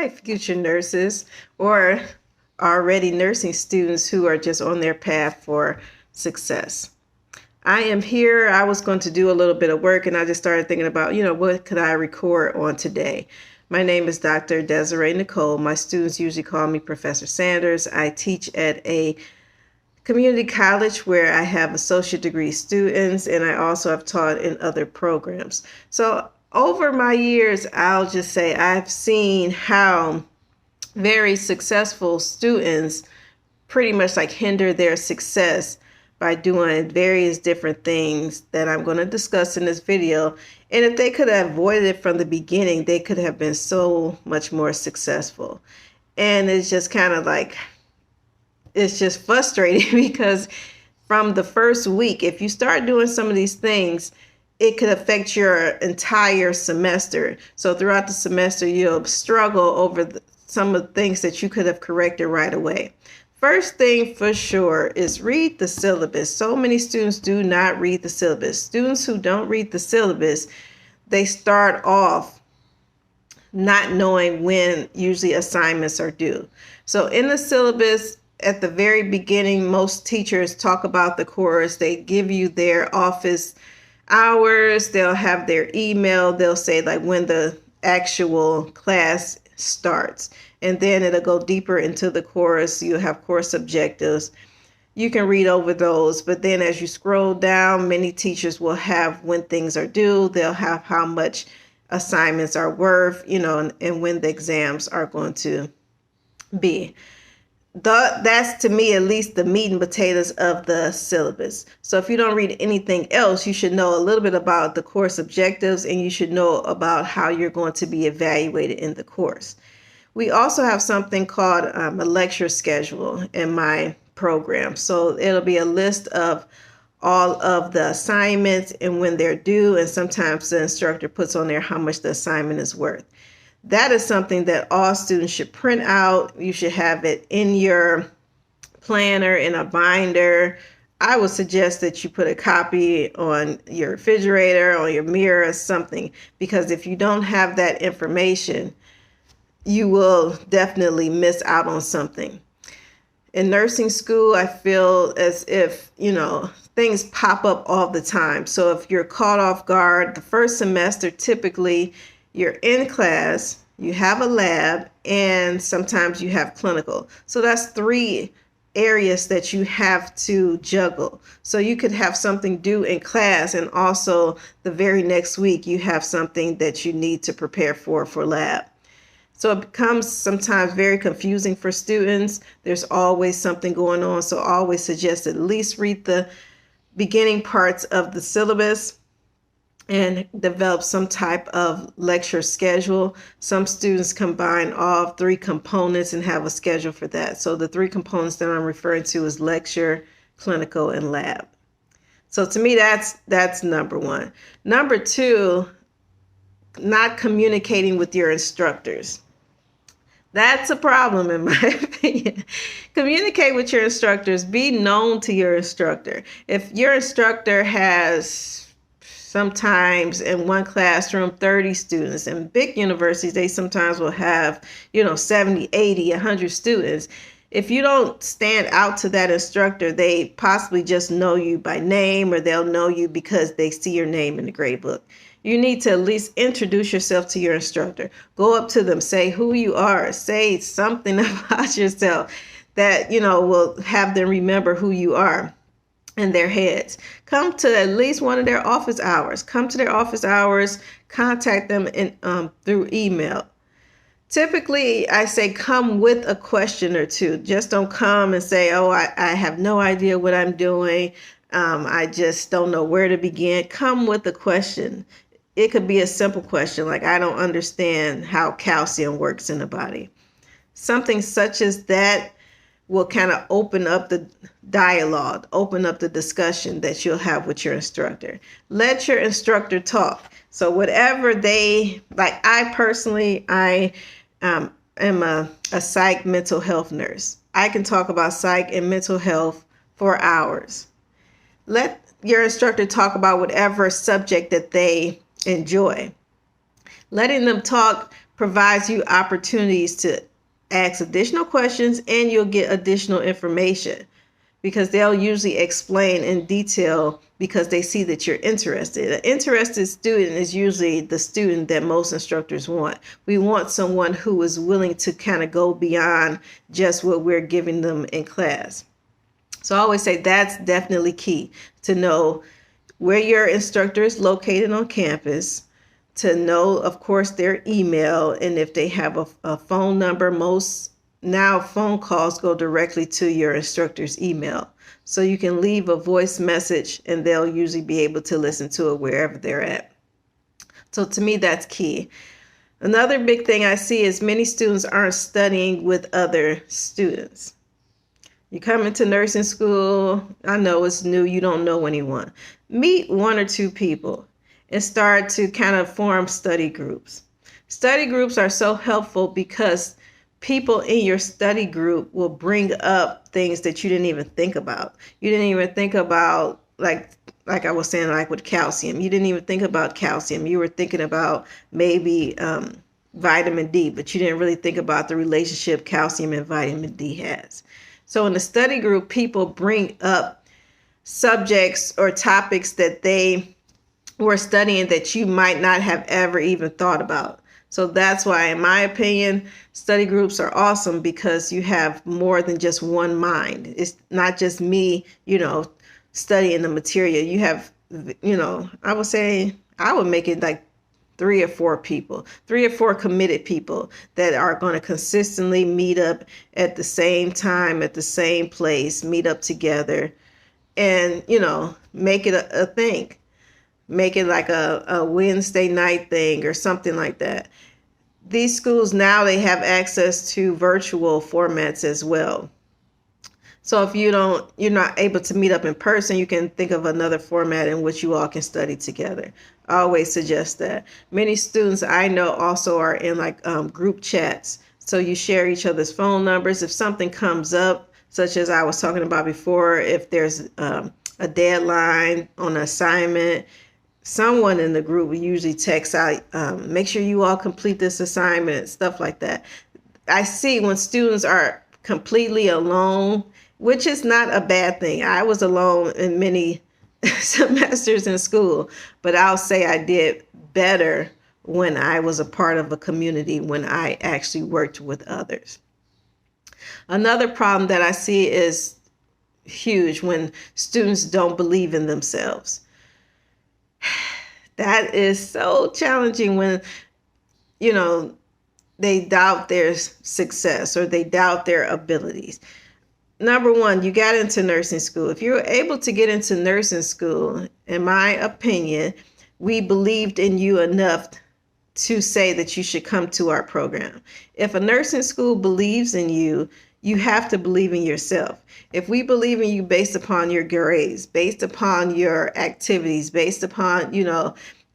Hi, future nurses or already nursing students who are just on their path for success. I am here. I was going to do a little bit of work and I just started thinking about, what could I record on today? My name is Dr. Desiree Nicole. My students usually call me Professor Sanders. I teach at a community college where I have associate degree students, and I also have taught in other programs. So over my years, I'll just say I've seen how very successful students pretty much like hinder their success by doing various different things that I'm going to discuss in this video. And if they could have avoided it from the beginning, they could have been so much more successful. And it's just kind of like, it's just frustrating because from the first week, if you start doing some of these things, it could affect your entire semester. So throughout the semester, you'll struggle over some of the things that you could have corrected right away. First thing for sure is read the syllabus. So many students do not read the syllabus. Students who don't read the syllabus, they start off not knowing when usually assignments are due. So in the syllabus, at the very beginning, most teachers talk about the course. They give you their office hours. They'll have their email. They'll say like when the actual class starts. And then it'll go deeper into the course. You'll have course objectives. You can read over those. But then as you scroll down, many teachers will have when things are due. They'll have how much assignments are worth, and when the exams are going to be. That's to me at least the meat and potatoes of the syllabus. So if you don't read anything else, you should know a little bit about the course objectives, and you should know about how you're going to be evaluated in the course. We also have something called a lecture schedule in my program. So it'll be a list of all of the assignments and when they're due, and sometimes the instructor puts on there how much the assignment is worth. That is something that all students should print out. You should have it in your planner, in a binder. I would suggest that you put a copy on your refrigerator, on your mirror, or something, because if you don't have that information, you will definitely miss out on something. In nursing school, I feel as if, things pop up all the time. So if you're caught off guard, the first semester, typically you're in class, you have a lab, and sometimes you have clinical. So that's 3 areas that you have to juggle. So you could have something due in class, and also the very next week you have something that you need to prepare for lab. So it becomes sometimes very confusing for students. There's always something going on. So I always suggest at least read the beginning parts of the syllabus and develop some type of lecture schedule. Some students combine all 3 components and have a schedule for that. So the 3 components that I'm referring to is lecture, clinical, and lab. So to me, that's number 1. Number 2, not communicating with your instructors. That's a problem in my opinion. Communicate with your instructors. Be known to your instructor. If your instructor has sometimes in one classroom 30 students, in big universities, they sometimes will have, 70, 80, 100 students. If you don't stand out to that instructor, they possibly just know you by name, or they'll know you because they see your name in the grade book. You need to at least introduce yourself to your instructor. Go up to them, say who you are, say something about yourself that, will have them remember who you are in their heads. Come to at least one of their office hours. Come to their office hours, contact them through email. Typically, I say come with a question or 2. Just don't come and say, oh, I have no idea what I'm doing. I just don't know where to begin. Come with a question. It could be a simple question like, I don't understand how calcium works in the body. Something such as that will kind of open up the dialogue, open up the discussion that you'll have with your instructor. Let your instructor talk. So whatever I personally am a psych mental health nurse. I can talk about psych and mental health for hours. Let your instructor talk about whatever subject that they enjoy. Letting them talk provides you opportunities to ask additional questions, and you'll get additional information because they'll usually explain in detail because they see that you're interested. An interested student is usually the student that most instructors want. We want someone who is willing to kind of go beyond just what we're giving them in class. So I always say that's definitely key, to know where your instructor is located on campus, to know, of course, their email, and if they have a phone number. Most now phone calls go directly to your instructor's email. So you can leave a voice message and they'll usually be able to listen to it wherever they're at. So to me, that's key. Another big thing I see is many students aren't studying with other students. You come into nursing school, I know it's new, you don't know anyone. Meet one or two people and start to kind of form study groups. Study groups are so helpful because people in your study group will bring up things that you didn't even think about. You didn't even think about, like I was saying, like with calcium. You didn't even think about calcium. You were thinking about maybe vitamin D, but you didn't really think about the relationship calcium and vitamin D has. So in the study group, people bring up subjects or topics that they were studying that you might not have ever even thought about. So that's why, in my opinion, study groups are awesome, because you have more than just one mind. It's not just me, studying the material. You have, I would make it like 3 or 4 people, 3 or 4 committed people that are going to consistently meet up at the same time, at the same place, meet up together, and, make it a thing. Make it like a Wednesday night thing or something like that. These schools now, they have access to virtual formats as well. So if you're not able to meet up in person, you can think of another format in which you all can study together. I always suggest that. Many students I know also are in group chats. So you share each other's phone numbers. If something comes up, such as I was talking about before, if there's a deadline on an assignment, someone in the group will usually text out, make sure you all complete this assignment, stuff like that. I see when students are completely alone, which is not a bad thing. I was alone in many semesters in school, but I'll say I did better when I was a part of a community, when I actually worked with others. Another problem that I see is huge when students don't believe in themselves. That is so challenging when, they doubt their success or they doubt their abilities. Number one, you got into nursing school. If you're able to get into nursing school, in my opinion, we believed in you enough to say that you should come to our program. If a nursing school believes in you, you have to believe in yourself. If we believe in you based upon your grades, based upon your activities, based upon,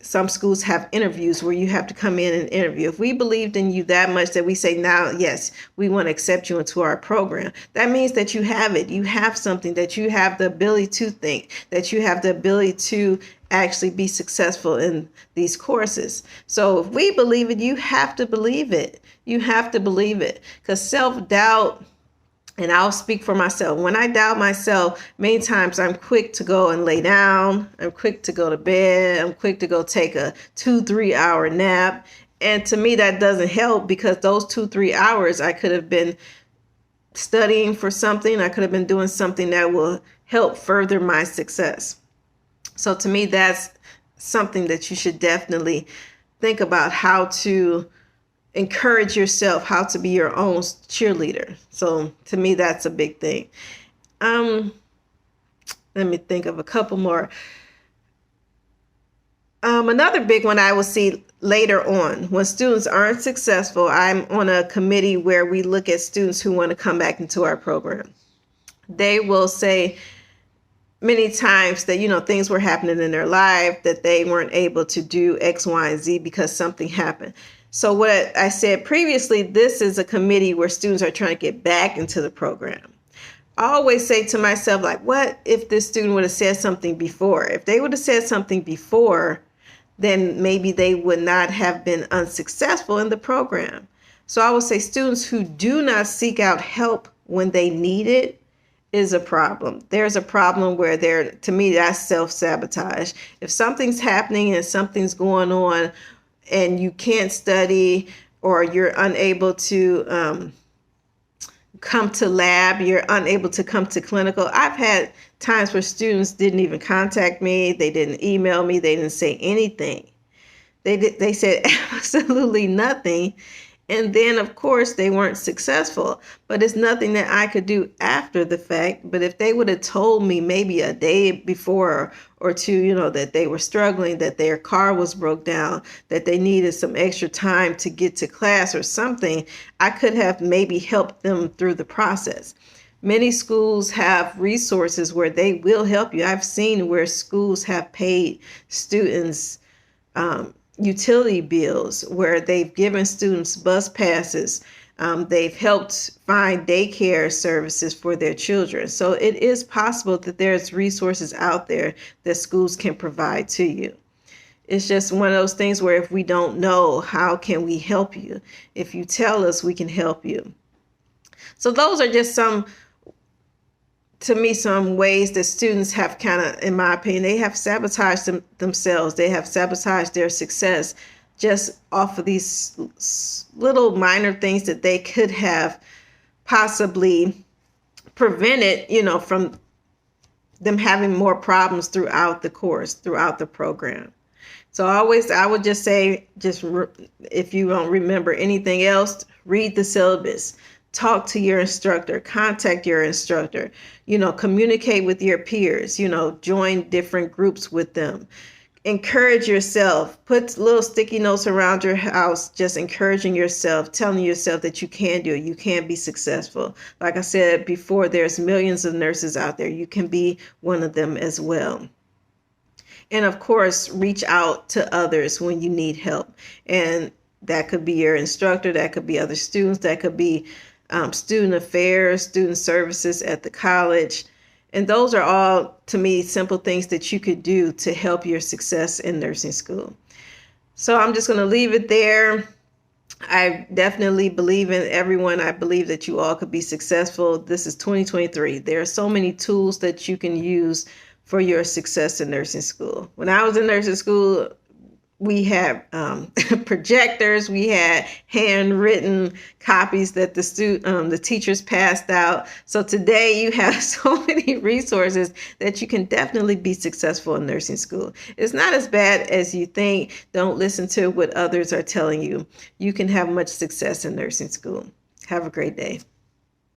some schools have interviews where you have to come in and interview. If we believed in you that much that we say, now, yes, we want to accept you into our program, that means that you have it. You have something, that you have the ability to think, that you have the ability to actually be successful in these courses. So if we believe it, you have to believe it. You have to believe it, because self-doubt, and I'll speak for myself. When I doubt myself, many times I'm quick to go and lay down. I'm quick to go to bed. I'm quick to go take a 2-3 hour nap. And to me, that doesn't help, because those 2-3 hours I could have been studying for something. I could have been doing something that will help further my success. So to me, that's something that you should definitely think about, how to encourage yourself, how to be your own cheerleader. So to me, that's a big thing. Let me think of a couple more. Another big one I will see later on, when students aren't successful, I'm on a committee where we look at students who want to come back into our program. They will say many times that, things were happening in their life, that they weren't able to do X, Y, and Z because something happened. So what I said previously, this is a committee where students are trying to get back into the program. I always say to myself, what if this student would have said something before? If they would have said something before, then maybe they would not have been unsuccessful in the program. So I would say students who do not seek out help when they need it is a problem. There's a problem where to me, that's self-sabotage. If something's happening and something's going on and you can't study, or you're unable to come to lab, you're unable to come to clinical. I've had times where students didn't even contact me. They didn't email me. They didn't say anything. They said absolutely nothing. And then, of course, they weren't successful. But it's nothing that I could do after the fact. But if they would have told me maybe a day before or two, that they were struggling, that their car was broke down, that they needed some extra time to get to class or something, I could have maybe helped them through the process. Many schools have resources where they will help you. I've seen where schools have paid students utility bills, where they've given students bus passes. They've helped find daycare services for their children. So it is possible that there's resources out there that schools can provide to you. It's just one of those things where if we don't know, how can we help you? If you tell us, we can help you. So those are just some ways that students have kind of, in my opinion, they have sabotaged themselves. They have sabotaged their success just off of these little minor things that they could have possibly prevented, from them having more problems throughout the course, throughout the program. So I would just say, if you don't remember anything else, read the syllabus. Talk to your instructor, contact your instructor, communicate with your peers, join different groups with them. Encourage yourself, put little sticky notes around your house, just encouraging yourself, telling yourself that you can do it, you can be successful. Like I said before, there's millions of nurses out there. You can be one of them as well. And of course, reach out to others when you need help. And that could be your instructor, that could be other students, that could be student affairs, student services at the college. And those are all, to me, simple things that you could do to help your success in nursing school. So I'm just going to leave it there. I definitely believe in everyone. I believe that you all could be successful. This is 2023. There are so many tools that you can use for your success in nursing school. When I was in nursing school, we had projectors, we had handwritten copies that the teachers passed out. So today you have so many resources that you can definitely be successful in nursing school. It's not as bad as you think. Don't listen to what others are telling you. You can have much success in nursing school. Have a great day.